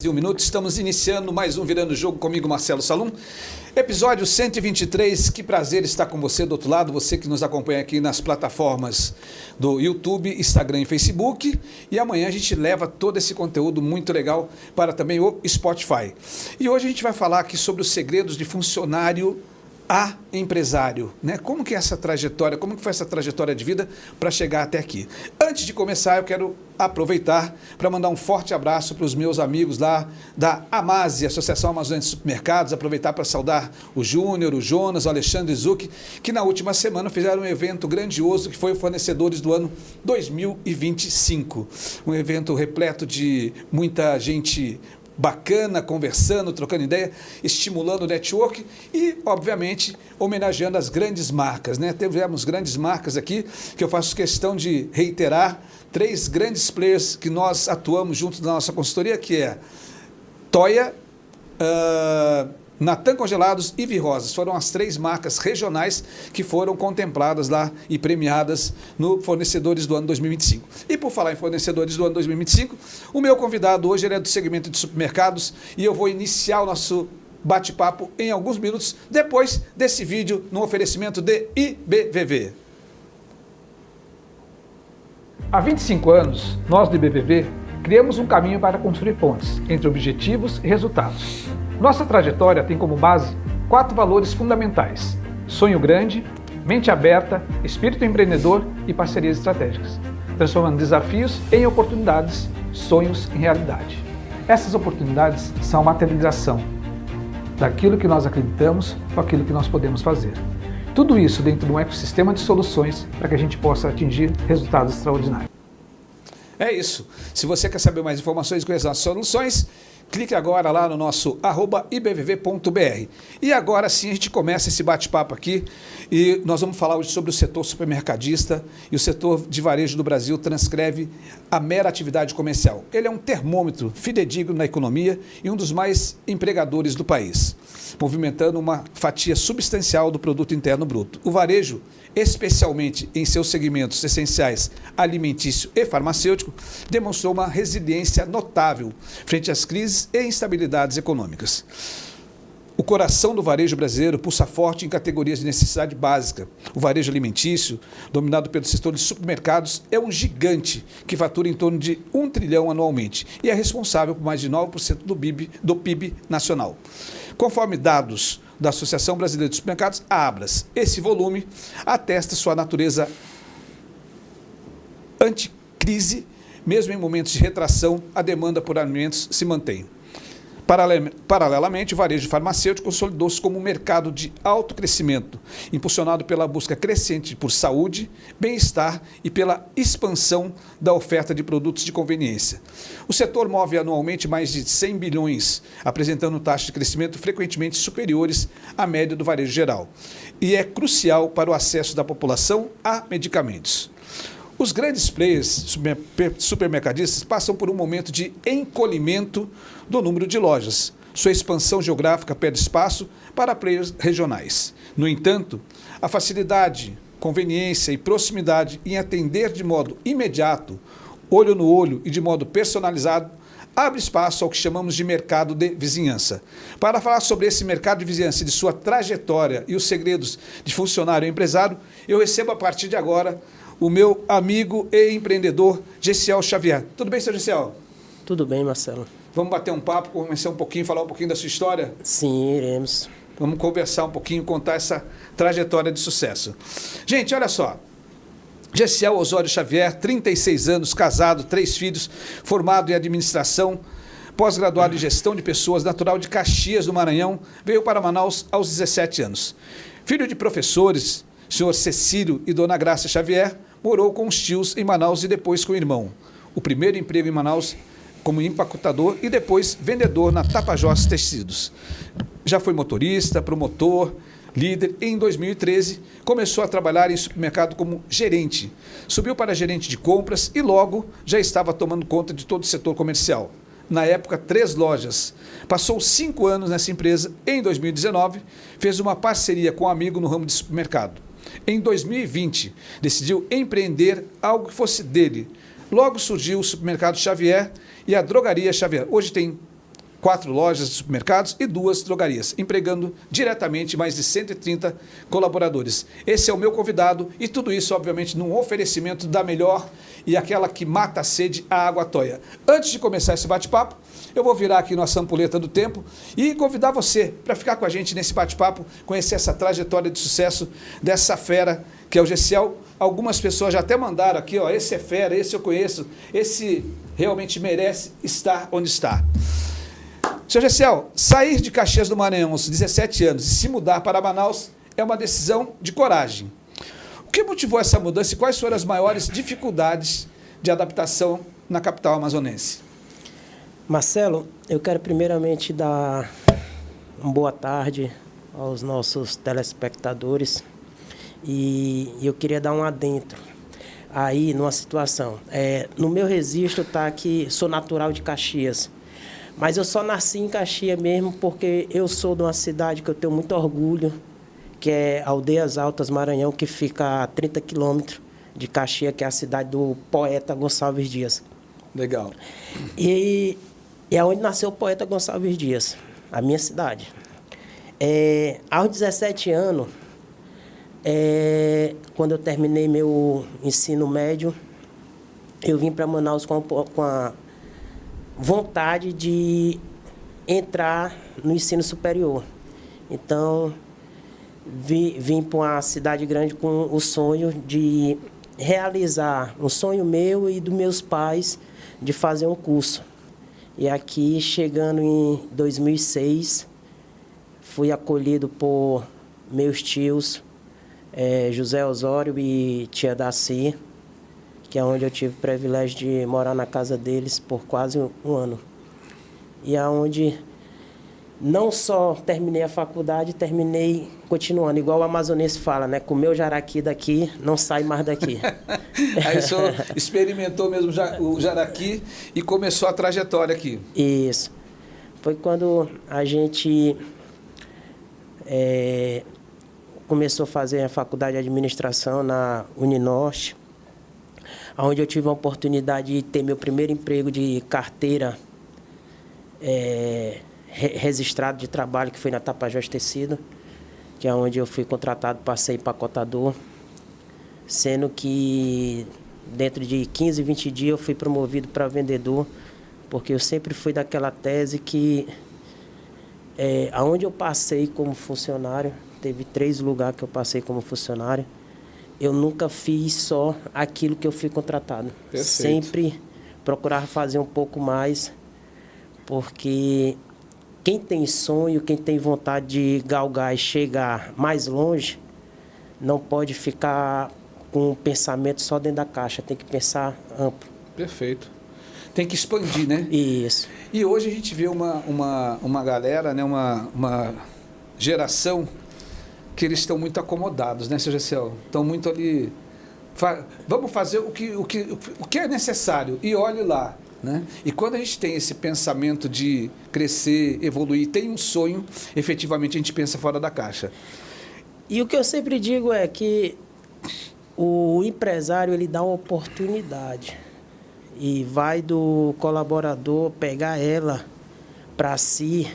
Um minuto, estamos iniciando mais um Virando o Jogo comigo, Marcelo Salum. Episódio 123, que prazer estar com você do outro lado, você que nos acompanha aqui nas plataformas do YouTube, Instagram e Facebook. E amanhã a gente leva todo esse conteúdo muito legal para também o Spotify. E hoje a gente vai falar aqui sobre os segredos de funcionário a empresário, né? Como que é essa trajetória, como que foi essa trajetória de vida para chegar até aqui? Antes de começar, eu quero aproveitar para mandar um forte abraço para os meus amigos lá da Amase, Associação Amazônia de Supermercados, aproveitar para saudar o Júnior, o Jonas, o Alexandre Zucchi, que na última semana fizeram um evento grandioso que foi o Fornecedores do Ano 2025. Um evento repleto de muita gente bacana, conversando, trocando ideia, estimulando o network e, obviamente, homenageando as grandes marcas, né? Tivemos grandes marcas aqui, que eu faço questão de reiterar, 3 grandes players que nós atuamos junto da nossa consultoria, que é Toya, Natan Congelados e Virrosas. Foram as 3 marcas regionais que foram contempladas lá e premiadas no Fornecedores do Ano 2025. E por falar em Fornecedores do Ano 2025, o meu convidado hoje ele é do segmento de supermercados e eu vou iniciar o nosso bate-papo em alguns minutos depois desse vídeo no oferecimento de IBVV. Há 25 anos, nós do IBVV criamos um caminho para construir pontes entre objetivos e resultados. Nossa trajetória tem como base 4 valores fundamentais: sonho grande, mente aberta, espírito empreendedor e parcerias estratégicas, transformando desafios em oportunidades, sonhos em realidade. Essas oportunidades são a materialização daquilo que nós acreditamos com aquilo que nós podemos fazer. Tudo isso dentro de um ecossistema de soluções para que a gente possa atingir resultados extraordinários. É isso. Se você quer saber mais informações com essas soluções, clique agora lá no nosso @ibvv.br. E agora sim a gente começa esse bate-papo aqui e nós vamos falar hoje sobre o setor supermercadista e o setor de varejo do Brasil transcreve a mera atividade comercial. Ele é um termômetro fidedigno na economia e um dos mais empregadores do país, movimentando uma fatia substancial do produto interno bruto. O varejo, especialmente em seus segmentos essenciais alimentício e farmacêutico, demonstrou uma resiliência notável frente às crises e instabilidades econômicas. O coração do varejo brasileiro pulsa forte em categorias de necessidade básica. O varejo alimentício, dominado pelo setor de supermercados, é um gigante que fatura em torno de 1 trilhão anualmente e é responsável por mais de 9% do PIB nacional. Conforme dados da Associação Brasileira de Supermercados, a Abras, esse volume atesta sua natureza anticrise. Mesmo em momentos de retração, a demanda por alimentos se mantém. Paralelamente, o varejo farmacêutico consolidou-se como um mercado de alto crescimento, impulsionado pela busca crescente por saúde, bem-estar e pela expansão da oferta de produtos de conveniência. O setor move anualmente mais de 100 bilhões, apresentando taxas de crescimento frequentemente superiores à média do varejo geral, e é crucial para o acesso da população a medicamentos. Os grandes players supermercadistas passam por um momento de encolhimento do número de lojas. Sua expansão geográfica perde espaço para players regionais. No entanto, a facilidade, conveniência e proximidade em atender de modo imediato, olho no olho e de modo personalizado, abre espaço ao que chamamos de mercado de vizinhança. Para falar sobre esse mercado de vizinhança e de sua trajetória e os segredos de funcionário e empresário, eu recebo a partir de agora o meu amigo e empreendedor, Gessiel Xavier. Tudo bem, seu Gessiel? Tudo bem, Marcelo. Vamos bater um papo, conversar um pouquinho, falar um pouquinho da sua história? Sim, iremos. Vamos conversar um pouquinho, contar essa trajetória de sucesso. Gente, olha só. Gessiel Osório Xavier, 36 anos, casado, 3 filhos, formado em administração, pós-graduado em gestão de pessoas, natural de Caxias, do Maranhão, veio para Manaus aos 17 anos. Filho de professores, senhor Cecílio e dona Graça Xavier, morou com os tios em Manaus e depois com o irmão. O primeiro emprego em Manaus como empacotador e depois vendedor na Tapajós Tecidos. Já foi motorista, promotor, líder e em 2013 começou a trabalhar em supermercado como gerente. Subiu para gerente de compras e logo já estava tomando conta de todo o setor comercial. Na época, 3 lojas. Passou 5 anos nessa empresa. Em 2019, fez uma parceria com um amigo no ramo de supermercado. Em 2020, decidiu empreender algo que fosse dele. Logo surgiu o supermercado Xavier e a drogaria Xavier. Hoje tem 4 lojas de supermercados e 2 drogarias, empregando diretamente mais de 130 colaboradores. Esse é o meu convidado e tudo isso, obviamente, num oferecimento da melhor e aquela que mata a sede, a Água Toia. Antes de começar esse bate-papo, eu vou virar aqui nossa ampulheta do tempo e convidar você para ficar com a gente nesse bate-papo, conhecer essa trajetória de sucesso dessa fera que é o Gessiel. Algumas pessoas já até mandaram aqui, ó, esse é fera, esse eu conheço, esse realmente merece estar onde está. Seu Gessiel, sair de Caxias do Maranhão aos 17 anos e se mudar para Manaus é uma decisão de coragem. O que motivou essa mudança e quais foram as maiores dificuldades de adaptação na capital amazonense? Marcelo, eu quero primeiramente dar uma boa tarde aos nossos telespectadores e eu queria dar um adentro aí numa situação. No meu registro está que sou natural de Caxias, mas eu só nasci em Caxias mesmo porque eu sou de uma cidade que eu tenho muito orgulho, que é Aldeias Altas, Maranhão, que fica a 30 quilômetros de Caxias, que é a cidade do poeta Gonçalves Dias. Legal. E é onde nasceu o poeta Gonçalves Dias, a minha cidade. Aos 17 anos, quando eu terminei meu ensino médio, eu vim para Manaus com a vontade de entrar no ensino superior. Então, vim para uma cidade grande com o sonho de realizar um sonho meu e dos meus pais de fazer um curso. E aqui, chegando em 2006, fui acolhido por meus tios, José Osório e tia Daci, que é onde eu tive o privilégio de morar na casa deles por quase um ano. E aonde não só terminei a faculdade, terminei continuando, igual o amazonense fala, né? Comeu jaraqui daqui, não sai mais daqui. Aí o senhor experimentou mesmo o jaraqui e começou a trajetória aqui. Isso. Foi quando a gente começou a fazer a faculdade de administração na Uninorte, onde eu tive a oportunidade de ter meu primeiro emprego de carteira registrado de trabalho, que foi na Tapajós Tecido, que é onde eu fui contratado para ser empacotador, sendo que dentro de 15, 20 dias eu fui promovido para vendedor, porque eu sempre fui daquela tese que aonde eu passei como funcionário, teve 3 lugares que eu passei como funcionário, eu nunca fiz só aquilo que eu fui contratado. Perfeito. Sempre procurava fazer um pouco mais, porque quem tem sonho, quem tem vontade de galgar e chegar mais longe, não pode ficar com um pensamento só dentro da caixa, tem que pensar amplo. Perfeito. Tem que expandir, né? Isso. E hoje a gente vê uma galera, né? uma geração que eles estão muito acomodados, né, seu Gessiel? Estão muito ali... Vamos fazer o que é necessário e olhe lá. Né? E quando a gente tem esse pensamento de crescer, evoluir, tem um sonho, efetivamente a gente pensa fora da caixa. E o que eu sempre digo é que o empresário, ele dá uma oportunidade e vai do colaborador pegar ela para si,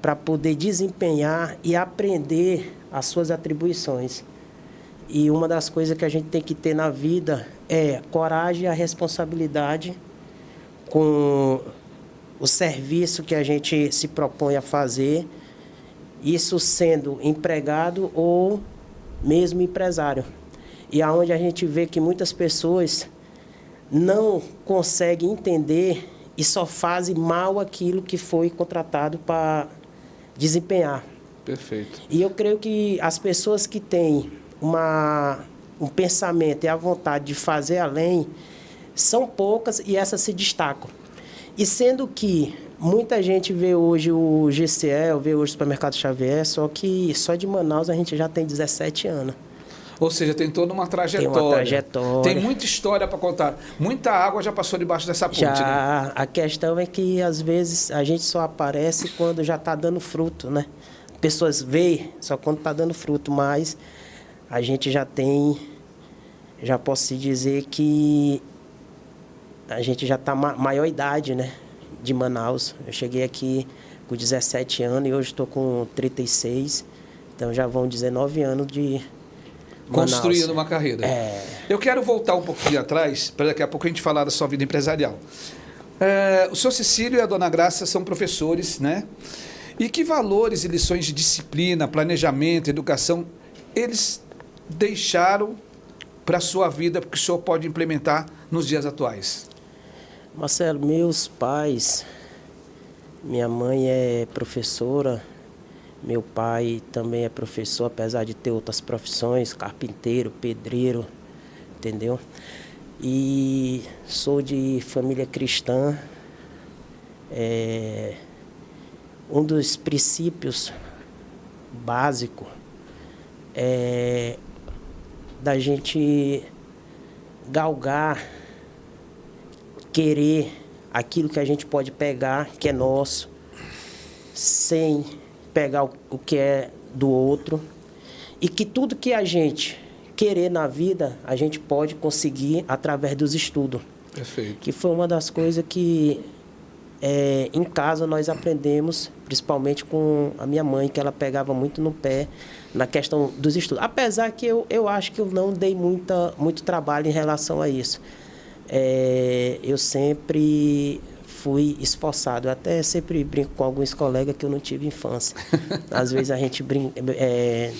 para poder desempenhar e aprender as suas atribuições. E uma das coisas que a gente tem que ter na vida é coragem e a responsabilidade com o serviço que a gente se propõe a fazer, isso sendo empregado ou mesmo empresário. E aonde a gente vê que muitas pessoas não conseguem entender e só fazem mal aquilo que foi contratado para desempenhar. Perfeito. E eu creio que as pessoas que têm um pensamento e a vontade de fazer além, são poucas e essas se destacam. E sendo que muita gente vê hoje o Gessiel, vê hoje o Supermercado Xavier, só que só de Manaus a gente já tem 17 anos. Ou seja, tem toda uma trajetória. Tem uma trajetória. Tem muita história para contar. Muita água já passou debaixo dessa ponte, já, né? A questão é que, às vezes, a gente só aparece quando já está dando fruto, né? Pessoas veem só quando está dando fruto, mas a gente já posso te dizer que a gente já está maior idade, né? de Manaus. Eu cheguei aqui com 17 anos e hoje estou com 36. Então já vão 19 anos de Manaus. Construindo uma carreira. Eu quero voltar um pouquinho atrás, para daqui a pouco a gente falar da sua vida empresarial. O senhor Cecílio e a dona Graça são professores, né? E que valores e lições de disciplina, planejamento, educação, eles deixaram para a sua vida, porque o senhor pode implementar nos dias atuais? Marcelo, meus pais, minha mãe é professora, meu pai também é professor, apesar de ter outras profissões, carpinteiro, pedreiro, entendeu? E sou de família cristã. Um dos princípios básicos é da gente galgar, querer aquilo que a gente pode pegar, que é nosso, sem pegar o que é do outro, e que tudo que a gente querer na vida, a gente pode conseguir através dos estudos. Perfeito. Que foi uma das coisas que em casa nós aprendemos, principalmente com a minha mãe, que ela pegava muito no pé na questão dos estudos. Apesar que eu acho que eu não dei muito trabalho em relação a isso. Eu sempre fui esforçado. Eu até sempre brinco com alguns colegas que eu não tive infância. Às vezes a gente brinca,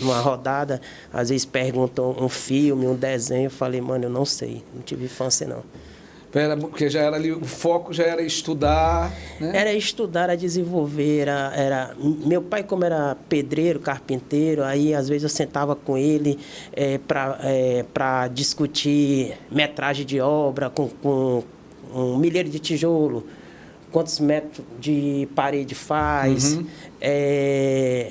numa rodada, às vezes perguntam um filme, um desenho, eu falei, mano, eu não sei, não tive infância não. Porque já era ali, o foco já era estudar, né? Era estudar, era desenvolver, meu pai, como era pedreiro, carpinteiro, aí às vezes eu sentava com ele para discutir metragem de obra, com um milheiro de tijolo, quantos metros de parede faz.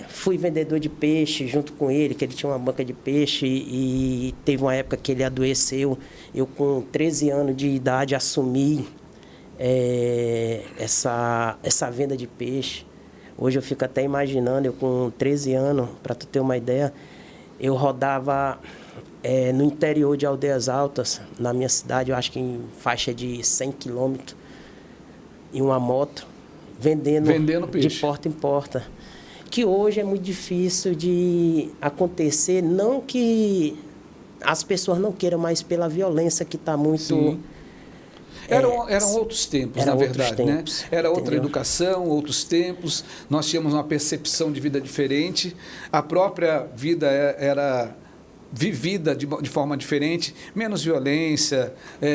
Fui vendedor de peixe junto com ele, que ele tinha uma banca de peixe e teve uma época que ele adoeceu. Eu, com 13 anos de idade, assumi essa venda de peixe. Hoje eu fico até imaginando, eu com 13 anos, para tu ter uma ideia, eu rodava no interior de Aldeias Altas, na minha cidade, eu acho que em faixa de 100 quilômetros, em uma moto, vendendo peixe de porta em porta. Que hoje é muito difícil de acontecer, não que as pessoas não queiram, mas pela violência que está muito... Sim. Eram outros tempos, na verdade, né? Era outra educação, outros tempos, nós tínhamos uma percepção de vida diferente, a própria vida era vivida de forma diferente, menos violência,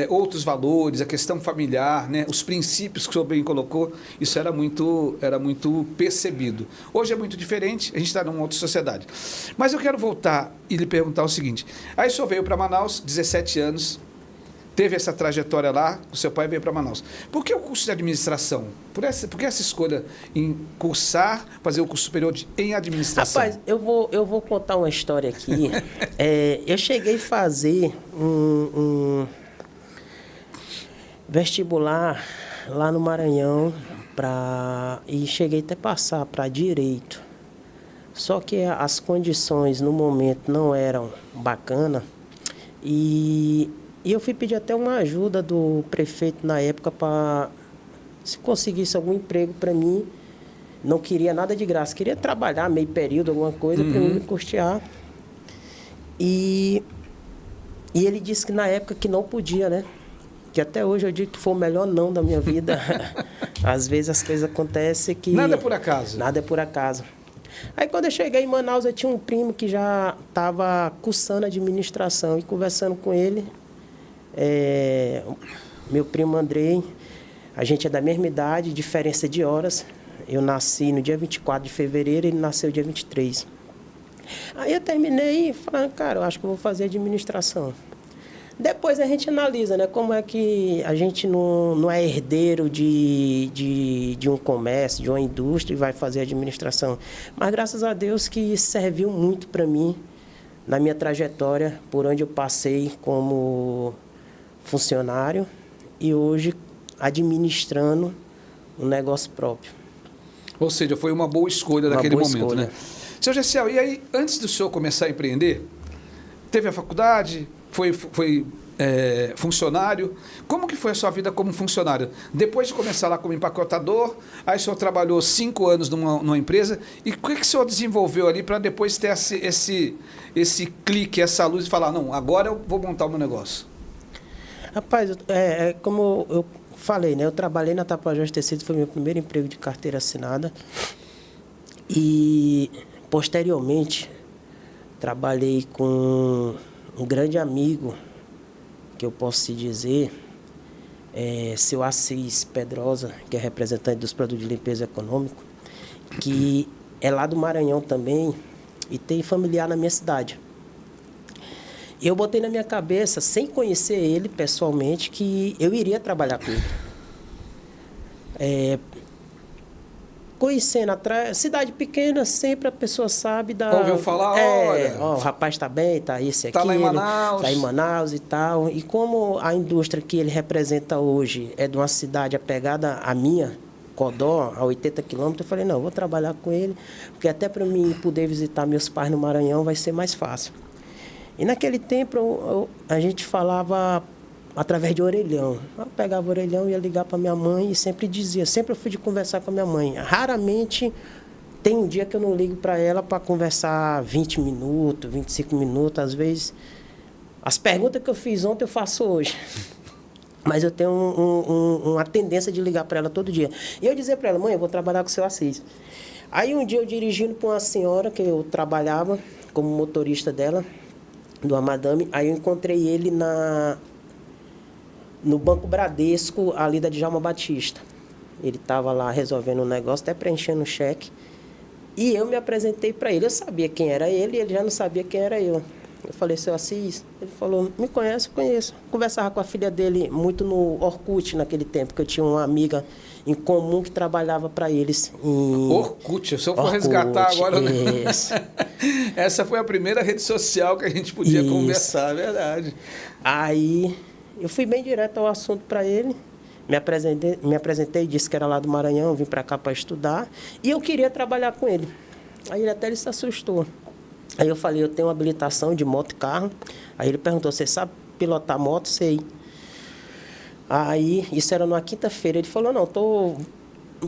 outros valores, a questão familiar, né? Os princípios que o senhor bem colocou, isso era muito percebido. Hoje é muito diferente, a gente está numa outra sociedade. Mas eu quero voltar e lhe perguntar o seguinte, aí o senhor veio para Manaus, 17 anos, teve essa trajetória lá, o seu pai veio para Manaus. Por que o curso de administração? Por que essa escolha em fazer o curso superior em administração? Rapaz, eu vou contar uma história aqui. Eu cheguei a fazer um vestibular lá no Maranhão e cheguei até a passar para Direito. Só que as condições no momento não eram bacanas e eu fui pedir até uma ajuda do prefeito na época para se conseguisse algum emprego para mim. Não queria nada de graça, queria trabalhar meio período, alguma coisa para mim me custear. E ele disse que na época que não podia, né? Que até hoje eu digo que foi o melhor não da minha vida. Às vezes as coisas acontecem que... Nada é por acaso. Nada é por acaso. Aí quando eu cheguei em Manaus, eu tinha um primo que já estava cursando administração e conversando com ele... meu primo Andrei, a gente é da mesma idade, diferença de horas. Eu nasci no dia 24 de fevereiro, ele nasceu dia 23. Aí eu terminei falando, cara, eu acho que eu vou fazer administração. Depois a gente analisa, né, como é que a gente não é herdeiro de um comércio, de uma indústria e vai fazer administração. Mas graças a Deus que serviu muito para mim na minha trajetória, por onde eu passei como funcionário e hoje administrando um negócio próprio. Ou seja, foi uma boa escolha naquele momento, né? Seu Gessiel, e aí, antes do senhor começar a empreender, teve a faculdade, foi funcionário. Como que foi a sua vida como funcionário? Depois de começar lá como empacotador, aí o senhor trabalhou 5 anos numa empresa, e o que o senhor desenvolveu ali para depois ter esse clique, essa luz e falar, não, agora eu vou montar o meu negócio? Rapaz, como eu falei, né? Eu trabalhei na Tapajós Tecidos, foi meu primeiro emprego de carteira assinada. E, posteriormente, trabalhei com um grande amigo, que eu posso te dizer, seu Assis Pedrosa, que é representante dos produtos de limpeza econômico, que é lá do Maranhão também e tem familiar na minha cidade. Eu botei na minha cabeça, sem conhecer ele pessoalmente, que eu iria trabalhar com ele. Conhecendo cidade pequena, sempre a pessoa sabe da... Ouviu falar, olha... o rapaz está bem, está esse aqui. Está lá em Manaus. Está em Manaus e tal. E como a indústria que ele representa hoje é de uma cidade apegada à minha, Codó, a 80 quilômetros, eu falei, não, eu vou trabalhar com ele, porque até para mim poder visitar meus pais no Maranhão vai ser mais fácil. E naquele tempo a gente falava através de orelhão. Eu pegava o orelhão, ia ligar para minha mãe e sempre dizia, sempre eu fui de conversar com a minha mãe. Raramente tem um dia que eu não ligo para ela para conversar 20 minutos, 25 minutos. Às vezes, as perguntas que eu fiz ontem eu faço hoje. Mas eu tenho uma tendência de ligar para ela todo dia. E eu dizia para ela, mãe, eu vou trabalhar com o seu Assis. Aí um dia eu dirigindo para uma senhora que eu trabalhava como motorista dela, do Amadame, aí eu encontrei ele no Banco Bradesco, ali da Djalma Batista. Ele estava lá resolvendo um negócio, até preenchendo um cheque. E eu me apresentei para ele. Eu sabia quem era ele e ele já não sabia quem era eu. Eu falei, seu Assis? Ele falou, me conhece? Conheço. Conversava com a filha dele muito no Orkut naquele tempo, que eu tinha uma amiga em comum que trabalhava para eles. Orkut, se eu for resgatar agora... Isso. Essa foi a primeira rede social que a gente podia conversar, é verdade. Aí eu fui bem direto ao assunto para ele, me apresentei, disse que era lá do Maranhão, vim para cá para estudar, e eu queria trabalhar com ele. Aí ele até se assustou. Aí eu falei, eu tenho uma habilitação de moto e carro. Aí ele perguntou, você sabe pilotar moto? Sei. Aí, isso era numa quinta-feira. Ele falou, não, estou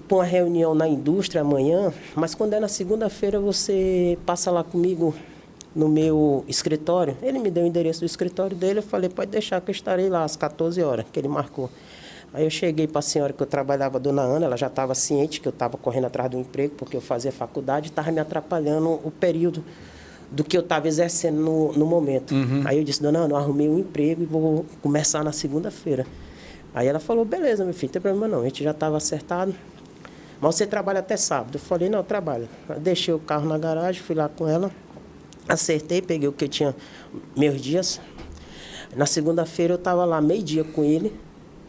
para uma reunião na indústria amanhã, mas quando é na segunda-feira você passa lá comigo no meu escritório. Ele me deu o endereço do escritório dele, eu falei, pode deixar que eu estarei lá às 14 horas, que ele marcou. Aí eu cheguei para a senhora que eu trabalhava, a dona Ana, ela já estava ciente que eu estava correndo atrás do emprego, porque eu fazia faculdade, estava me atrapalhando o período do que eu estava exercendo no momento. Aí eu disse, dona Ana, eu arrumei um emprego e vou começar na segunda-feira. Aí ela falou, beleza, meu filho, não tem problema não, a gente já estava acertado. Mas você trabalha até sábado? Eu falei, não, eu trabalho. Eu deixei o carro na garagem, fui lá com ela, acertei, peguei o que eu tinha, meus dias. Na segunda-feira eu estava lá meio-dia com ele.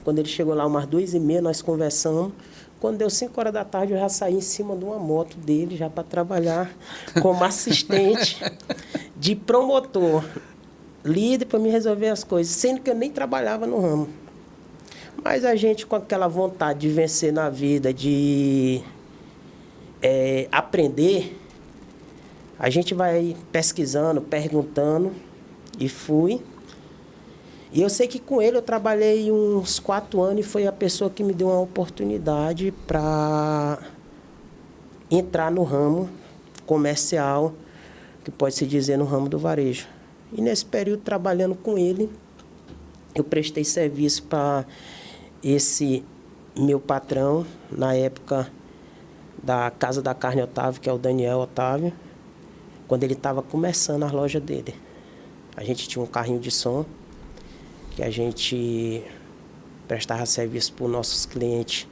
Quando ele chegou lá umas 2h30, nós conversamos. Quando deu 5 horas da tarde, eu já saí em cima de uma moto dele, já para trabalhar como assistente de promotor, líder para me resolver as coisas, sendo que eu nem trabalhava no ramo. Mas a gente, com aquela vontade de vencer na vida, de aprender, a gente vai pesquisando, perguntando, e fui. E eu sei que com ele eu trabalhei uns 4 anos e foi a pessoa que me deu uma oportunidade para entrar no ramo comercial, que pode-se dizer no ramo do varejo. E nesse período, trabalhando com ele, eu prestei serviço para esse meu patrão, na época da Casa da Carne Otávio, que é o Daniel Otávio, quando ele estava começando a loja dele. A gente tinha um carrinho de som, que a gente prestava serviço para os nossos clientes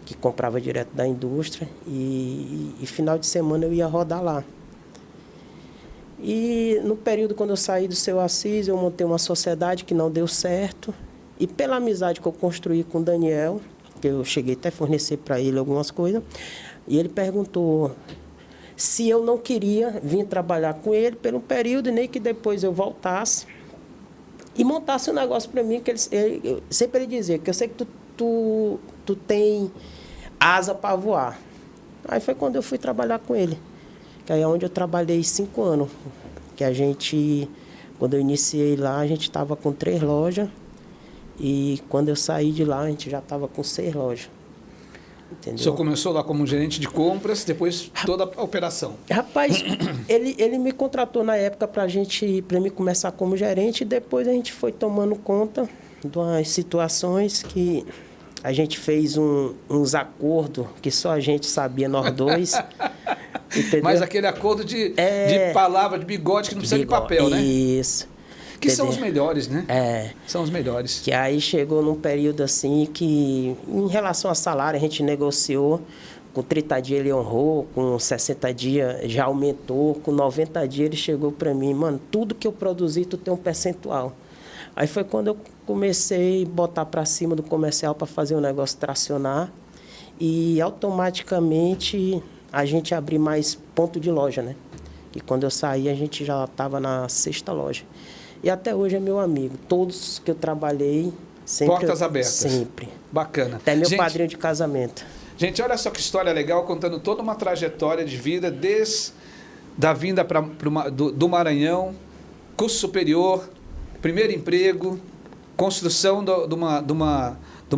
que compravam direto da indústria e final de semana eu ia rodar lá. E no período quando eu saí do seu Assis, eu montei uma sociedade que não deu certo e pela amizade que eu construí com o Daniel, que eu cheguei até a fornecer para ele algumas coisas, e ele perguntou se eu não queria vir trabalhar com ele por um período, nem que depois eu voltasse e montasse um negócio para mim, que ele sempre dizia, que eu sei que tu tem asa para voar. Aí foi quando eu fui trabalhar com ele, que aí é onde eu trabalhei 5 anos, que a gente, quando eu iniciei lá, a gente estava com 3 lojas, E quando eu saí de lá, a gente já estava com 6 lojas. Entendeu? O senhor começou lá como gerente de compras, depois toda a operação. Rapaz, ele me contratou na época para mim começar como gerente, e depois a gente foi tomando conta de umas situações que a gente fez uns acordos que só a gente sabia, nós dois. Entendeu? Mas aquele acordo de palavra, de bigode, que não precisa de papel, né? Isso. Que são os melhores, né? São os melhores. Que aí chegou num período assim que, em relação a salário, a gente negociou. Com 30 dias ele honrou, com 60 dias já aumentou, com 90 dias ele chegou para mim, mano, tudo que eu produzi, tu tem um percentual. Aí foi quando eu comecei a botar para cima do comercial para fazer o negócio tracionar, e automaticamente a gente abriu mais ponto de loja, né? E quando eu saí, a gente já estava na 6ª loja. E até hoje é meu amigo. Todos que eu trabalhei, sempre... Portas abertas. Sempre. Bacana. Até meu padrinho de casamento. Gente, olha só que história legal, contando toda uma trajetória de vida, desde a vinda do Maranhão, curso superior, primeiro emprego, construção de uma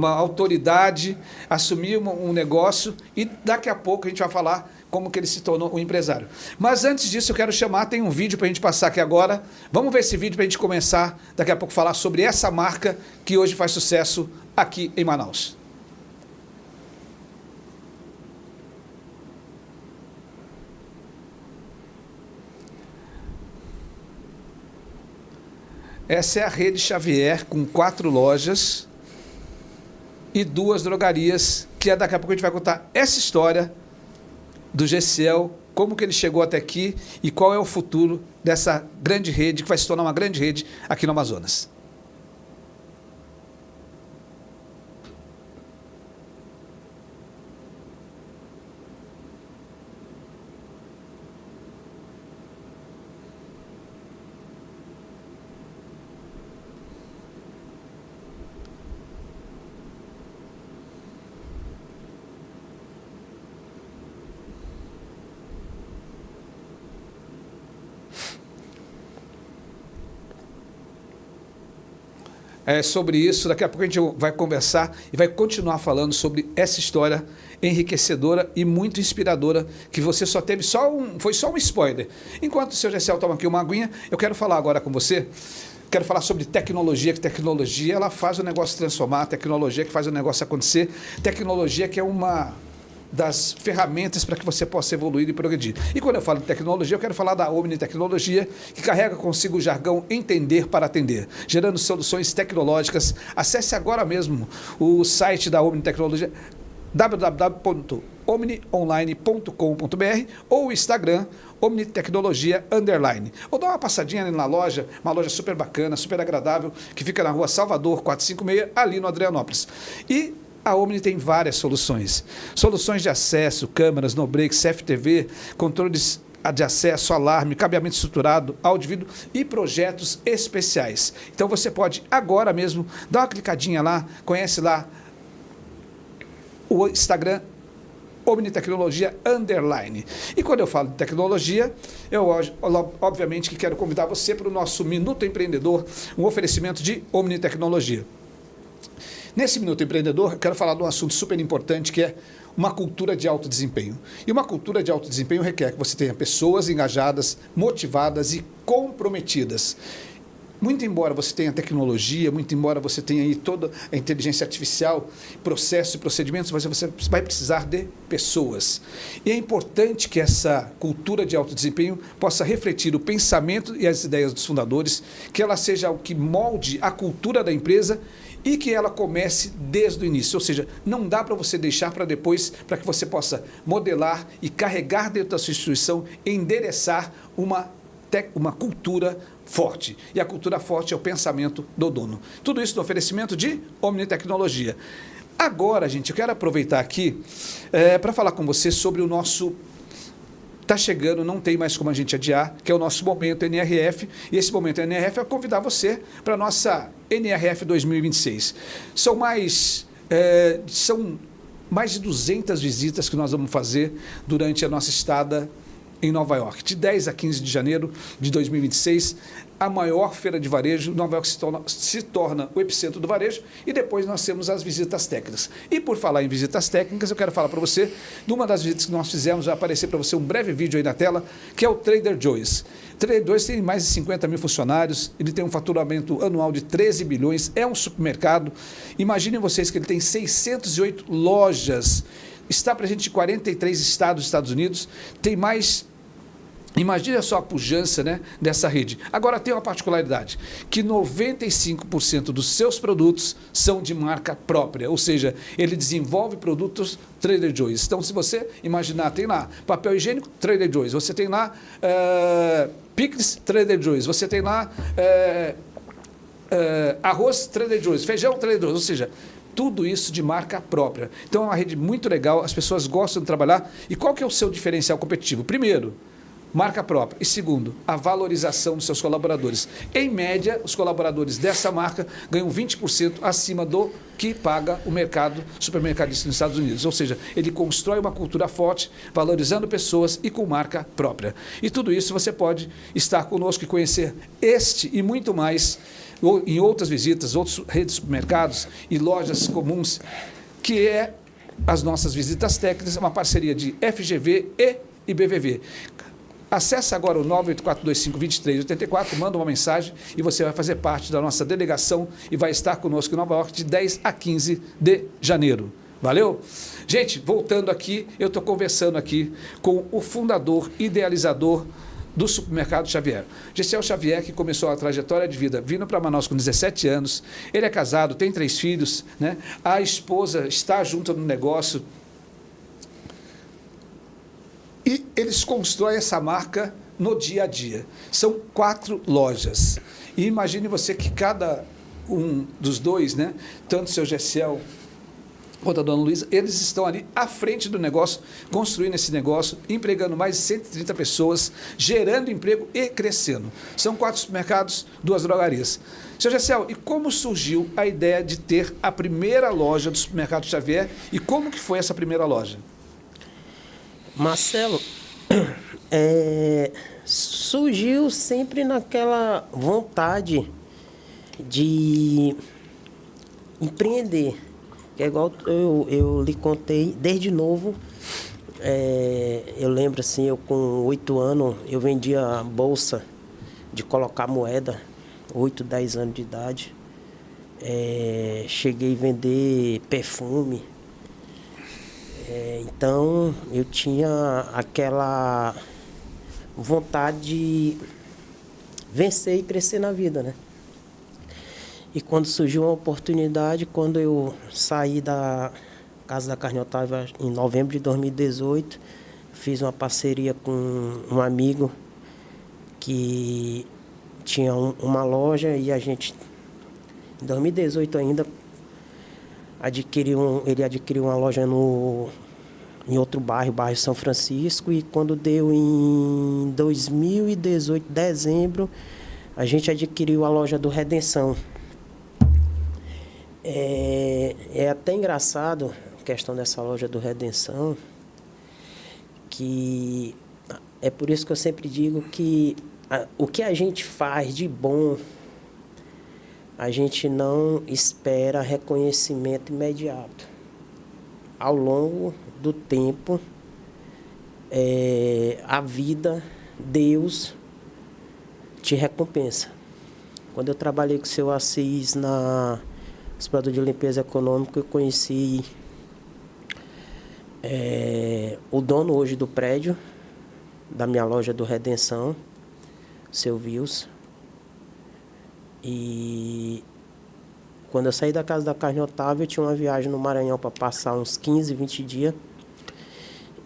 autoridade, assumir um negócio, e daqui a pouco a gente vai falar como que ele se tornou um empresário. Mas antes disso eu quero chamar, tem um vídeo para a gente passar aqui agora. Vamos ver esse vídeo para a gente começar daqui a pouco falar sobre essa marca que hoje faz sucesso aqui em Manaus. Essa é a Rede Xavier, com 4 lojas e 2 drogarias, que daqui a pouco a gente vai contar essa história do Gessiel, como que ele chegou até aqui e qual é o futuro dessa grande rede, que vai se tornar uma grande rede aqui no Amazonas. Sobre isso, daqui a pouco a gente vai conversar e vai continuar falando sobre essa história enriquecedora e muito inspiradora, que você só teve foi só um spoiler. Enquanto o seu Gessiel toma aqui uma aguinha, eu quero falar agora com você, quero falar sobre tecnologia, que tecnologia ela faz o negócio transformar, tecnologia que faz o negócio acontecer, tecnologia que é uma das ferramentas para que você possa evoluir e progredir. E quando eu falo de tecnologia, eu quero falar da Omni Tecnologia, que carrega consigo o jargão entender para atender, gerando soluções tecnológicas. Acesse agora mesmo o site da Omni Tecnologia, www.omnionline.com.br, ou o Instagram, Omni Tecnologia _. Ou dá uma passadinha ali na loja, uma loja super bacana, super agradável, que fica na rua Salvador 456, ali no Adrianópolis. E a Omni tem várias soluções. Soluções de acesso, câmeras, no-break, CFTV, controles de acesso, alarme, cabeamento estruturado, áudio, vídeo e projetos especiais. Então você pode agora mesmo dar uma clicadinha lá, conhece lá o Instagram Omni Tecnologia _. E quando eu falo de tecnologia, eu obviamente que quero convidar você para o nosso Minuto Empreendedor, um oferecimento de Omni Tecnologia. Nesse Minuto Empreendedor, eu quero falar de um assunto super importante, que é uma cultura de alto desempenho. E uma cultura de alto desempenho requer que você tenha pessoas engajadas, motivadas e comprometidas. Muito embora você tenha tecnologia, muito embora você tenha aí toda a inteligência artificial, processos e procedimentos, mas você vai precisar de pessoas. E é importante que essa cultura de alto desempenho possa refletir o pensamento e as ideias dos fundadores, que ela seja o que molde a cultura da empresa e que ela comece desde o início. Ou seja, não dá para você deixar para depois, para que você possa modelar e carregar dentro da sua instituição, endereçar uma cultura forte. E a cultura forte é o pensamento do dono. Tudo isso no oferecimento de Omni Tecnologia. Agora, gente, eu quero aproveitar aqui para falar com você sobre o nosso... Está chegando, não tem mais como a gente adiar, que é o nosso Momento NRF. E esse Momento NRF é convidar você para a nossa NRF 2026. São mais de 200 visitas que nós vamos fazer durante a nossa estada em Nova York. De 10 a 15 de janeiro de 2026, a maior feira de varejo, Nova York se torna o epicentro do varejo, e depois nós temos as visitas técnicas. E por falar em visitas técnicas, eu quero falar para você de uma das visitas que nós fizemos, vai aparecer para você um breve vídeo aí na tela, que é o Trader Joe's. Trader Joe's tem mais de 50 mil funcionários, ele tem um faturamento anual de 13 bilhões, é um supermercado. Imaginem vocês que ele tem 608 lojas, está presente em 43 estados dos Estados Unidos, tem mais... Imagina só a pujança, né, dessa rede. Agora tem uma particularidade, que 95% dos seus produtos são de marca própria, ou seja, ele desenvolve produtos Trader Joe's. Então, se você imaginar, tem lá papel higiênico, Trader Joe's, você tem lá picles, Trader Joe's, você tem lá arroz, Trader Joe's, feijão, Trader Joe's, ou seja, tudo isso de marca própria. Então, é uma rede muito legal, as pessoas gostam de trabalhar. E qual que é o seu diferencial competitivo? Primeiro, marca própria. E segundo, a valorização dos seus colaboradores. Em média, os colaboradores dessa marca ganham 20% acima do que paga o mercado supermercadista nos Estados Unidos. Ou seja, ele constrói uma cultura forte, valorizando pessoas e com marca própria. E tudo isso você pode estar conosco e conhecer este e muito mais em outras visitas, outras redes de supermercados e lojas comuns, que é as nossas visitas técnicas, uma parceria de FGV e IBVV. Acesse agora o 984252384, manda uma mensagem e você vai fazer parte da nossa delegação e vai estar conosco em Nova York de 10 a 15 de janeiro. Valeu? Gente, voltando aqui, eu estou conversando aqui com o fundador, idealizador do Supermercado Xavier. Gessiel Xavier, que começou a trajetória de vida vindo para Manaus com 17 anos. Ele é casado, tem 3 filhos, né? A esposa está junto no negócio. E eles constroem essa marca no dia a dia. São 4 lojas. E imagine você que cada um dos dois, né, tanto o seu Gessiel quanto a dona Luísa, eles estão ali à frente do negócio, construindo esse negócio, empregando mais de 130 pessoas, gerando emprego e crescendo. São 4 supermercados, 2 drogarias. Seu Gessiel, e como surgiu a ideia de ter a primeira loja do Supermercado Xavier e como que foi essa primeira loja? Marcelo, surgiu sempre naquela vontade de empreender, que é igual eu lhe contei, desde novo, eu lembro assim, eu com 8 anos, eu vendia bolsa de colocar moeda, 8, 10 anos de idade, cheguei a vender perfume. Então, eu tinha aquela vontade de vencer e crescer na vida, né? E quando surgiu uma oportunidade, quando eu saí da Casa da Carne Otávio em novembro de 2018, fiz uma parceria com um amigo que tinha uma loja e a gente, em 2018 ainda, ele adquiriu uma loja em outro bairro São Francisco, e quando deu em 2018, dezembro, a gente adquiriu a loja do Redenção. É até engraçado a questão dessa loja do Redenção, que é por isso que eu sempre digo que o que a gente faz de bom, a gente não espera reconhecimento imediato. Ao longo do tempo, a vida, Deus, te recompensa. Quando eu trabalhei com o seu Assis na Explorador de Limpeza Econômica, eu conheci o dono hoje do prédio, da minha loja do Redenção, o seu Vils. E quando eu saí da Casa da Carne Otávio, eu tinha uma viagem no Maranhão para passar uns 15, 20 dias.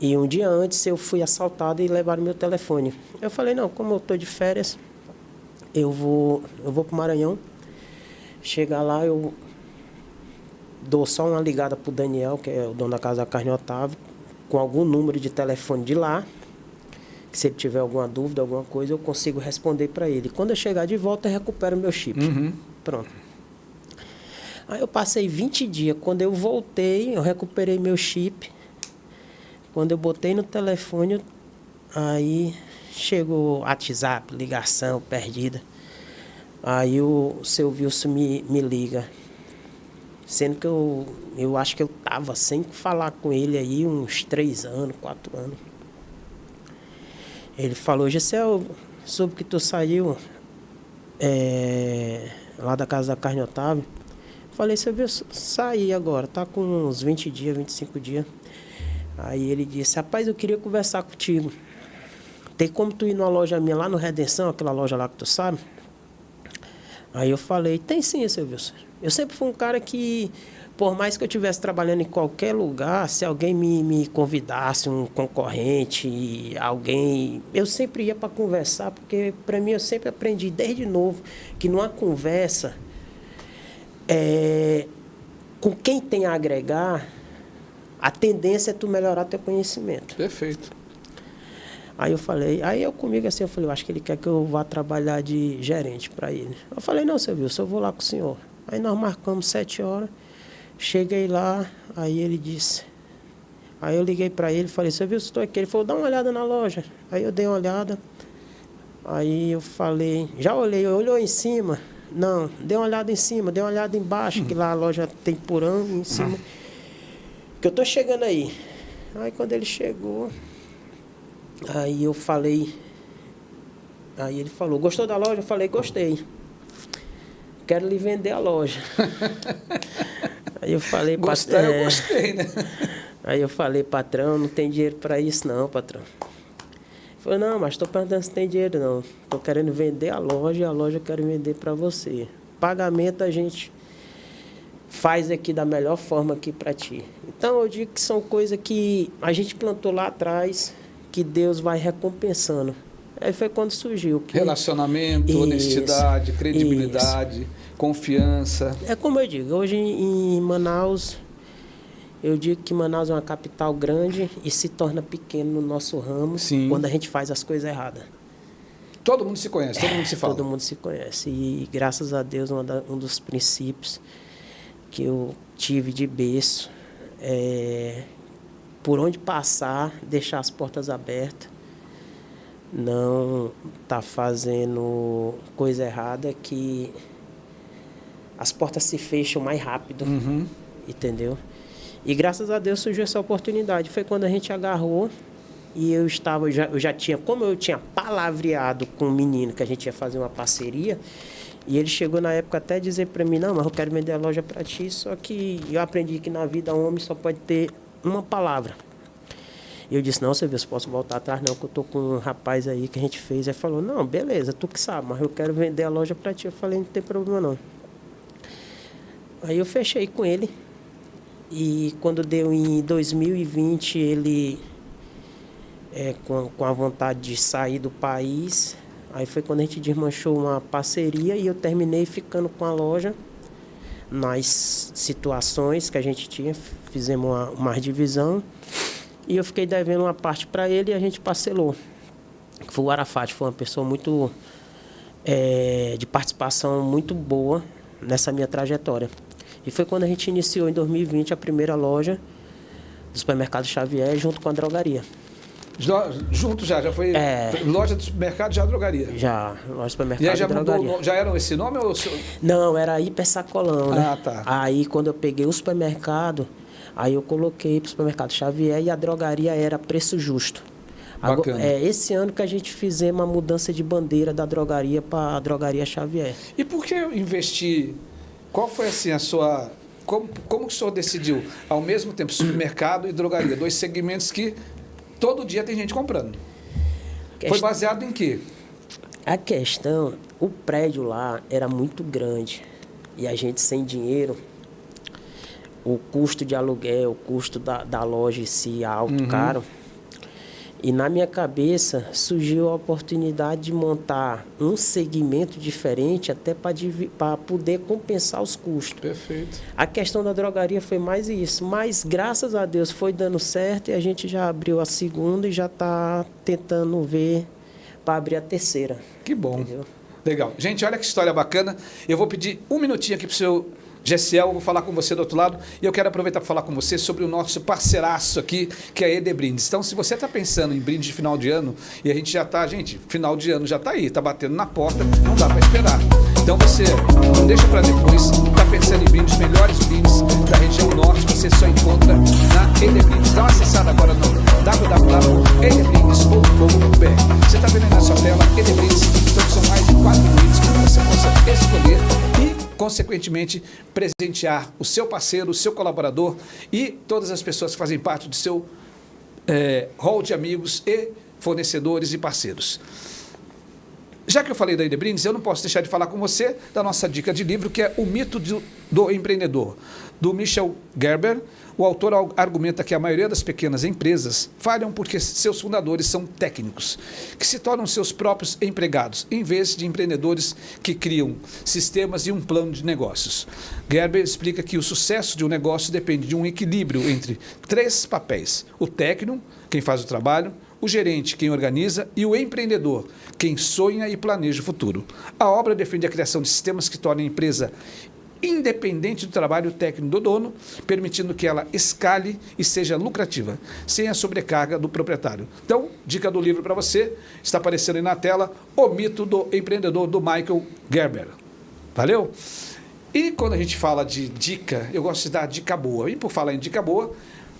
E um dia antes eu fui assaltado e levaram meu telefone. Eu falei, não, como eu estou de férias, eu vou para o Maranhão. Chegar lá, eu dou só uma ligada para o Daniel, que é o dono da Casa da Carne Otávio, com algum número de telefone de lá, que se ele tiver alguma dúvida, alguma coisa, eu consigo responder para ele. Quando eu chegar de volta, eu recupero meu chip. Uhum. Pronto. Aí eu passei 20 dias. Quando eu voltei, eu recuperei meu chip. Quando eu botei no telefone, Aí chegou WhatsApp, ligação perdida. Aí o seu Wilson me liga. Sendo que eu acho que eu tava sem falar com ele aí uns 3 anos, 4 anos. Ele falou, Gisele, soube que tu saiu lá da Casa da Carne Otávio. Falei, seu Wilson, saí agora, tá com uns 20 dias, 25 dias. Aí ele disse, rapaz, eu queria conversar contigo. Tem como tu ir numa loja minha lá no Redenção, aquela loja lá que tu sabe? Aí eu falei, tem sim, seu Wilson. Eu sempre fui um cara que, por mais que eu estivesse trabalhando em qualquer lugar, se alguém me convidasse, um concorrente, alguém, eu sempre ia para conversar, porque para mim eu sempre aprendi desde novo que numa conversa, com quem tem a agregar, a tendência é tu melhorar teu conhecimento. Perfeito. Aí eu falei, comigo assim, eu falei, eu acho que ele quer que eu vá trabalhar de gerente para ele. Eu falei, não, seu Wilson, eu vou lá com o senhor. Aí nós marcamos 7 horas, cheguei lá, aí ele disse, aí eu liguei para ele, falei, seu Wilson, estou aqui. Ele falou, dá uma olhada na loja. Aí eu dei uma olhada, aí eu falei, já olhei, olhou em cima? Não, dei uma olhada em cima, dei uma olhada embaixo, que lá a loja tem porão em cima, que eu tô chegando aí. Aí quando ele chegou, aí eu falei, aí ele falou, gostou da loja? Eu falei, gostei. Quero lhe vender a loja. Aí eu falei, Gostar, eu gostei, né? Aí eu falei, patrão, não tem dinheiro para isso não, patrão. Ele falou, não, mas estou perguntando se tem dinheiro não. Estou querendo vender a loja e a loja eu quero vender para você. Pagamento a gente faz aqui da melhor forma aqui para ti. Então eu digo que são coisas que a gente plantou lá atrás, que Deus vai recompensando. Aí foi quando surgiu. Relacionamento, honestidade, credibilidade, confiança. É como eu digo, hoje em Manaus, eu digo que Manaus é uma capital grande e se torna pequeno no nosso ramo. Sim. Quando a gente faz as coisas erradas. Todo mundo se conhece, todo mundo se fala. Todo mundo se conhece. E graças a Deus, um dos princípios que eu tive de berço é por onde passar, deixar as portas abertas. Não tá fazendo coisa errada que as portas se fecham mais rápido, entendeu? E graças a Deus surgiu essa oportunidade. Foi quando a gente agarrou e eu já tinha, como eu tinha palavreado com um menino que a gente ia fazer uma parceria, e ele chegou na época até a dizer para mim, não, mas eu quero vender a loja para ti, só que eu aprendi que na vida um homem só pode ter uma palavra. E eu disse, não, você vê, se posso voltar atrás, não, que eu tô com um rapaz aí que a gente fez. Aí falou, não, beleza, tu que sabe, mas eu quero vender a loja para ti. Eu falei, não tem problema não. Aí eu fechei com ele. E quando deu em 2020, ele, com a vontade de sair do país, aí foi quando a gente desmanchou uma parceria e eu terminei ficando com a loja nas situações que a gente tinha, fizemos uma divisão. E eu fiquei devendo uma parte para ele e a gente parcelou. Foi o Arafat, foi uma pessoa muito de participação muito boa nessa minha trajetória. E foi quando a gente iniciou em 2020 a primeira loja do supermercado Xavier junto com a drogaria. Junto já foi loja do supermercado, já drogaria? Já, loja do supermercado e aí já drogaria. Mudou, já era esse nome? Ou... Não, era Hiper Sacolão, né? Ah, tá. Aí quando eu peguei o supermercado, aí eu coloquei para o supermercado Xavier e a drogaria era Preço Justo. Bacana. Esse ano que a gente fizemos uma mudança de bandeira da drogaria para a drogaria Xavier. E por que investir? Qual foi assim a sua... Como que o senhor decidiu, ao mesmo tempo, supermercado e drogaria? 2 segmentos que todo dia tem gente comprando. Foi baseado em quê? A questão, o prédio lá era muito grande e a gente sem dinheiro, o custo de aluguel, o custo da loja em si alto, caro. E na minha cabeça surgiu a oportunidade de montar um segmento diferente até para poder compensar os custos. Perfeito. A questão da drogaria foi mais isso, mas graças a Deus foi dando certo e a gente já abriu a segunda e já está tentando ver para abrir a terceira. Que bom. Entendeu? Legal. Gente, olha que história bacana. Eu vou pedir um minutinho aqui para o seu Gessiel, eu vou falar com você do outro lado e eu quero aproveitar para falar com você sobre o nosso parceiraço aqui, que é a ED Brindes. Então, se você está pensando em brinde de final de ano, e a gente já está, final de ano já está aí, está batendo na porta, não dá para esperar. Então, você não deixa para depois, está pensando em brindes, melhores brindes da região norte, você só encontra na ED Brindes. Dá uma acessada agora no www.edbrindes.com.br. Você está vendo aí na sua tela, ED Brindes, então são mais de 4 brindes que você possa escolher e, consequentemente, presentear o seu parceiro, o seu colaborador e todas as pessoas que fazem parte do seu hall de amigos e fornecedores e parceiros. Já que eu falei da ED Brindes, eu não posso deixar de falar com você da nossa dica de livro, que é O Mito do Empreendedor, do Michel Gerber. O autor argumenta que a maioria das pequenas empresas falham porque seus fundadores são técnicos, que se tornam seus próprios empregados, em vez de empreendedores que criam sistemas e um plano de negócios. Gerber explica que o sucesso de um negócio depende de um equilíbrio entre 3 papéis: o técnico, quem faz o trabalho, o gerente, quem organiza, e o empreendedor, quem sonha e planeja o futuro. A obra defende a criação de sistemas que tornem a empresa independente do trabalho técnico do dono, permitindo que ela escale e seja lucrativa, sem a sobrecarga do proprietário. Então, dica do livro para você, está aparecendo aí na tela, O Mito do Empreendedor, do Michael Gerber. Valeu? E quando a gente fala de dica, eu gosto de dar dica boa. E por falar em dica boa,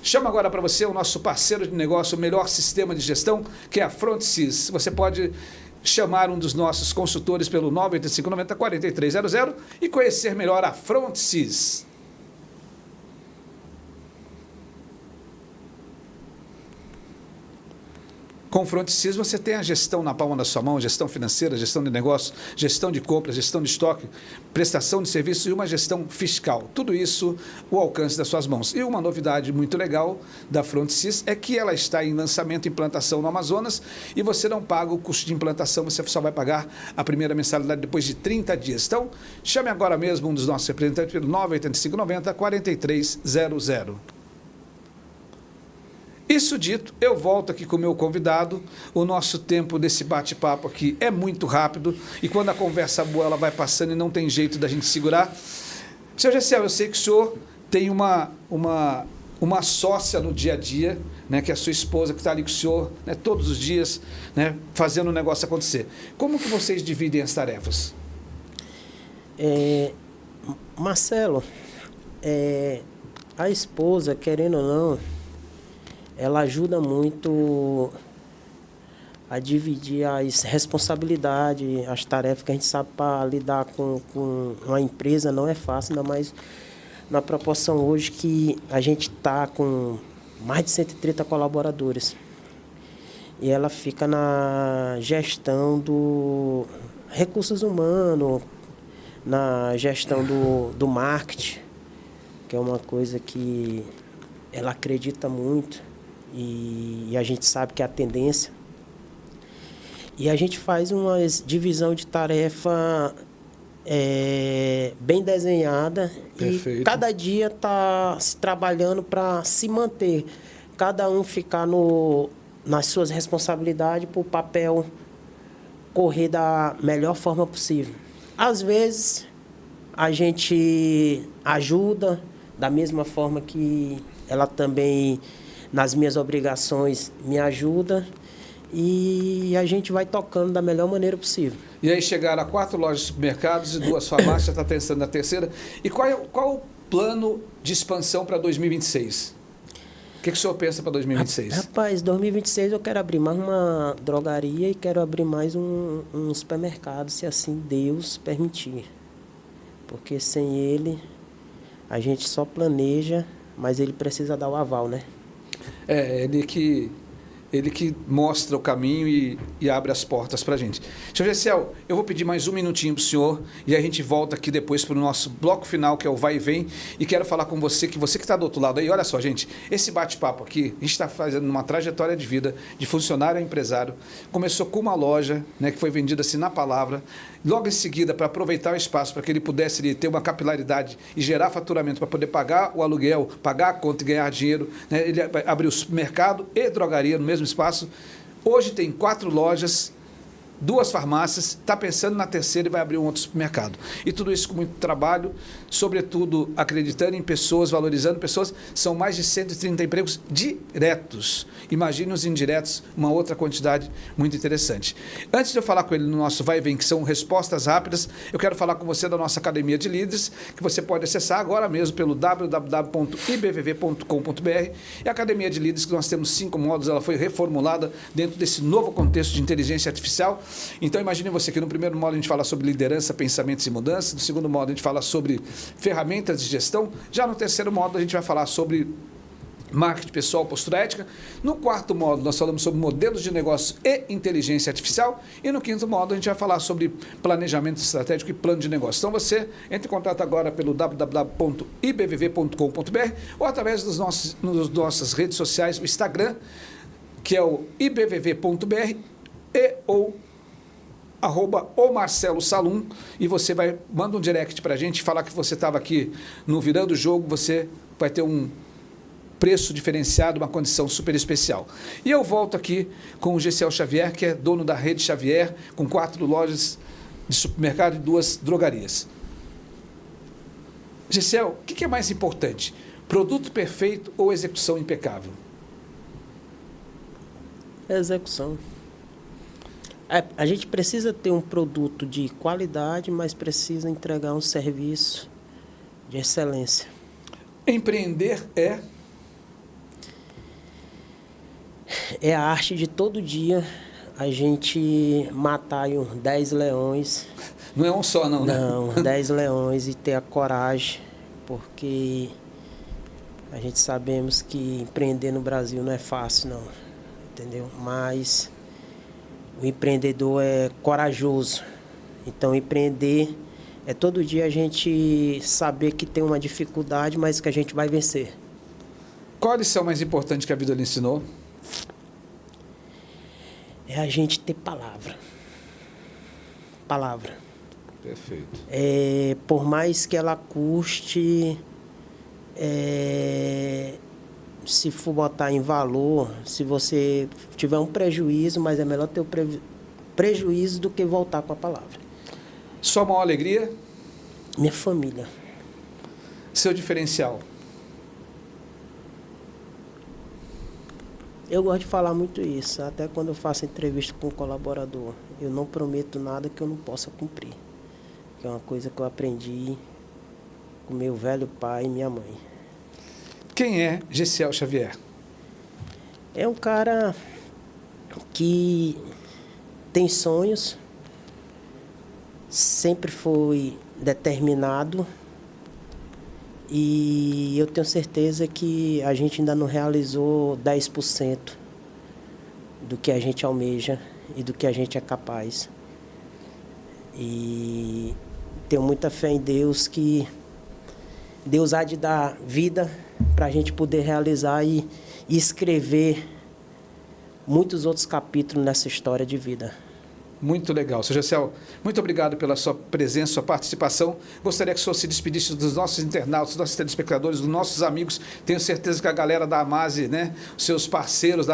chama agora para você o nosso parceiro de negócio, o melhor sistema de gestão, que é a FrontSys. Você pode chamar um dos nossos consultores pelo 98590-4300 e conhecer melhor a FrontSys. Com o FrontSys você tem a gestão na palma da sua mão, gestão financeira, gestão de negócio, gestão de compras, gestão de estoque, prestação de serviços e uma gestão fiscal. Tudo isso ao alcance das suas mãos. E uma novidade muito legal da FrontSys é que ela está em lançamento e implantação no Amazonas e você não paga o custo de implantação, você só vai pagar a primeira mensalidade depois de 30 dias. Então, chame agora mesmo um dos nossos representantes pelo 98590-4300. Isso dito, eu volto aqui com o meu convidado. O nosso tempo desse bate-papo aqui é muito rápido e quando a conversa boa ela vai passando e não tem jeito da gente segurar. Seu Gessiel, eu sei que o senhor tem uma sócia no dia a dia, né, que é a sua esposa, que está ali com o senhor, né, todos os dias, né, fazendo o negócio acontecer. Como que vocês dividem as tarefas? Marcelo, a esposa, querendo ou não, ela ajuda muito a dividir as responsabilidades, as tarefas que a gente sabe para lidar com uma empresa não é fácil, ainda mais na proporção hoje que a gente está com mais de 130 colaboradores. E ela fica na gestão do recursos humanos, na gestão do marketing, que é uma coisa que ela acredita muito. E a gente sabe que é a tendência. E a gente faz uma divisão de tarefa bem desenhada. Perfeito. E cada dia está se trabalhando para se manter. Cada um ficar nas suas responsabilidades para o papel correr da melhor forma possível. Às vezes, a gente ajuda da mesma forma que ela também, nas minhas obrigações, me ajuda e a gente vai tocando da melhor maneira possível. E aí chegaram a 4 lojas de supermercados e 2 farmácias, já está pensando na terceira. E qual o plano de expansão para 2026? O que o senhor pensa para 2026? Rapaz, 2026 eu quero abrir mais uma drogaria e quero abrir mais um supermercado, se assim Deus permitir. Porque sem ele, a gente só planeja, mas ele precisa dar o aval, né? Ele que mostra o caminho e abre as portas para a gente. Seu Gessiel, eu vou pedir mais um minutinho para o senhor e a gente volta aqui depois para o nosso bloco final, que é o Vai e Vem, e quero falar com você que está do outro lado aí. Olha só, gente, esse bate-papo aqui, a gente está fazendo uma trajetória de vida de funcionário a empresário. Começou com uma loja, né, que foi vendida assim na palavra. Logo em seguida, para aproveitar o espaço, para que ele pudesse ter uma capilaridade e gerar faturamento para poder pagar o aluguel, pagar a conta e ganhar dinheiro, né? Ele abriu mercado e drogaria no mesmo espaço. Hoje tem 4 lojas 2 farmácias, está pensando na terceira e vai abrir um outro supermercado. E tudo isso com muito trabalho, sobretudo acreditando em pessoas, valorizando pessoas. São mais de 130 empregos diretos. Imagine os indiretos, uma outra quantidade muito interessante. Antes de eu falar com ele no nosso Vai e Vem, que são respostas rápidas, eu quero falar com você da nossa Academia de Líderes, que você pode acessar agora mesmo pelo www.ibvv.com.br. E a Academia de Líderes, que nós temos 5 módulos, ela foi reformulada dentro desse novo contexto de inteligência artificial. Então, imagine você que no primeiro módulo a gente fala sobre liderança, pensamentos e mudanças, no segundo módulo a gente fala sobre ferramentas de gestão, já no terceiro módulo a gente vai falar sobre marketing pessoal, postura ética. No quarto módulo nós falamos sobre modelos de negócio e inteligência artificial. E no quinto módulo a gente vai falar sobre planejamento estratégico e plano de negócio. Então você entre em contato agora pelo www.ibvv.com.br ou através das nossas redes sociais, o Instagram, que é o ibvv.br e ou @o Marcelo Salum, e você manda um direct para a gente, falar que você estava aqui no Virando o Jogo, você vai ter um preço diferenciado, uma condição super especial. E eu volto aqui com o Gessiel Xavier, que é dono da Rede Xavier, com 4 lojas de supermercado e 2 drogarias. Gessiel, o que é mais importante? Produto perfeito ou execução impecável? Execução. A gente precisa ter um produto de qualidade, mas precisa entregar um serviço de excelência. Empreender é a arte de todo dia a gente matar aí 10 leões. Não é um só, não, né? Não, 10 leões e ter a coragem, porque a gente sabemos que empreender no Brasil não é fácil, não, entendeu? Mas o empreendedor é corajoso. Então, empreender é todo dia a gente saber que tem uma dificuldade, mas que a gente vai vencer. Qual a lição mais importante que a vida lhe ensinou? É a gente ter palavra. Palavra. Perfeito. Por mais que ela custe, se for botar em valor, se você tiver um prejuízo, mas é melhor ter o prejuízo do que voltar com a palavra. Sua maior alegria? Minha família. Seu diferencial? Eu gosto de falar muito isso, até quando eu faço entrevista com um colaborador. Eu não prometo nada que eu não possa cumprir. Que é uma coisa que eu aprendi com meu velho pai e minha mãe. Quem é Gessiel Xavier? É um cara que tem sonhos, sempre foi determinado e eu tenho certeza que a gente ainda não realizou 10% do que a gente almeja e do que a gente é capaz. E tenho muita fé em Deus que Deus há de dar vida para a gente poder realizar e escrever muitos outros capítulos nessa história de vida. Muito legal. Seu Gessiel, muito obrigado pela sua presença, sua participação. Gostaria que o senhor se despedisse dos nossos internautas, dos nossos telespectadores, dos nossos amigos. Tenho certeza que a galera da Amase, né, os seus parceiros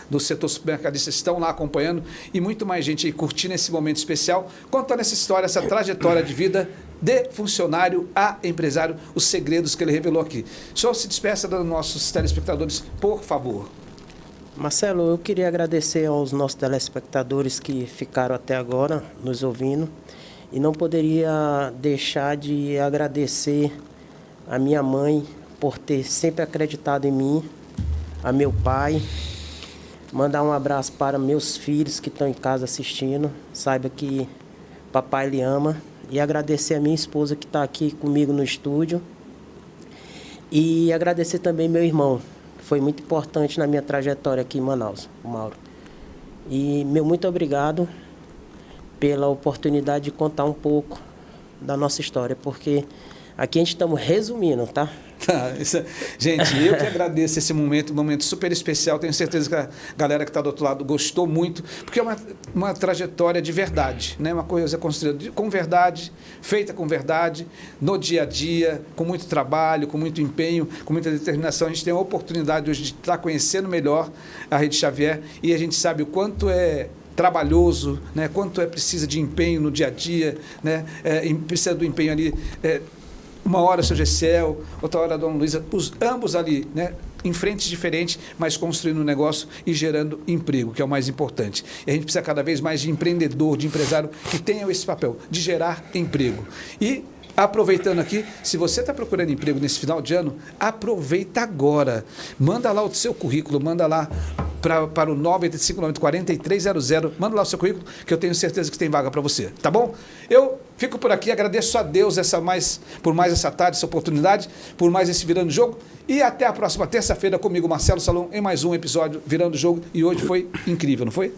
do setor supermercadista estão lá acompanhando e muito mais gente aí curtindo esse momento especial, contando essa história, essa trajetória de vida de funcionário a empresário, os segredos que ele revelou aqui. O senhor se despeça dos nossos telespectadores, por favor. Marcelo, eu queria agradecer aos nossos telespectadores que ficaram até agora nos ouvindo e não poderia deixar de agradecer a minha mãe por ter sempre acreditado em mim, a meu pai, mandar um abraço para meus filhos que estão em casa assistindo, saiba que papai lhe ama, e agradecer a minha esposa que está aqui comigo no estúdio e agradecer também meu irmão. Foi muito importante na minha trajetória aqui em Manaus, o Mauro. E meu muito obrigado pela oportunidade de contar um pouco da nossa história, porque aqui a gente estamos resumindo, tá? Gente, eu que agradeço esse momento, um momento super especial. Tenho certeza que a galera que está do outro lado gostou muito, porque é uma trajetória de verdade, né? Uma coisa construída com verdade, feita com verdade, no dia a dia, com muito trabalho, com muito empenho, com muita determinação. A gente tem a oportunidade hoje de estar conhecendo melhor a Rede Xavier e a gente sabe o quanto é trabalhoso, né? Quanto precisa de empenho no dia a dia, né? Precisa do empenho ali, uma hora o seu Gessel, outra hora a Dona Luísa, ambos ali, né? Em frentes diferentes, mas construindo um negócio e gerando emprego, que é o mais importante. E a gente precisa cada vez mais de empreendedor, de empresário que tenha esse papel, de gerar emprego. E, aproveitando aqui, se você está procurando emprego nesse final de ano, aproveita agora. Manda lá o seu currículo, manda lá para o 985-90-4300, manda lá o seu currículo, que eu tenho certeza que tem vaga para você, tá bom? Eu fico por aqui, agradeço a Deus por mais essa tarde, essa oportunidade, por mais esse Virando Jogo, e até a próxima terça-feira comigo, Marcelo Salom, em mais um episódio Virando Jogo, e hoje foi incrível, não foi?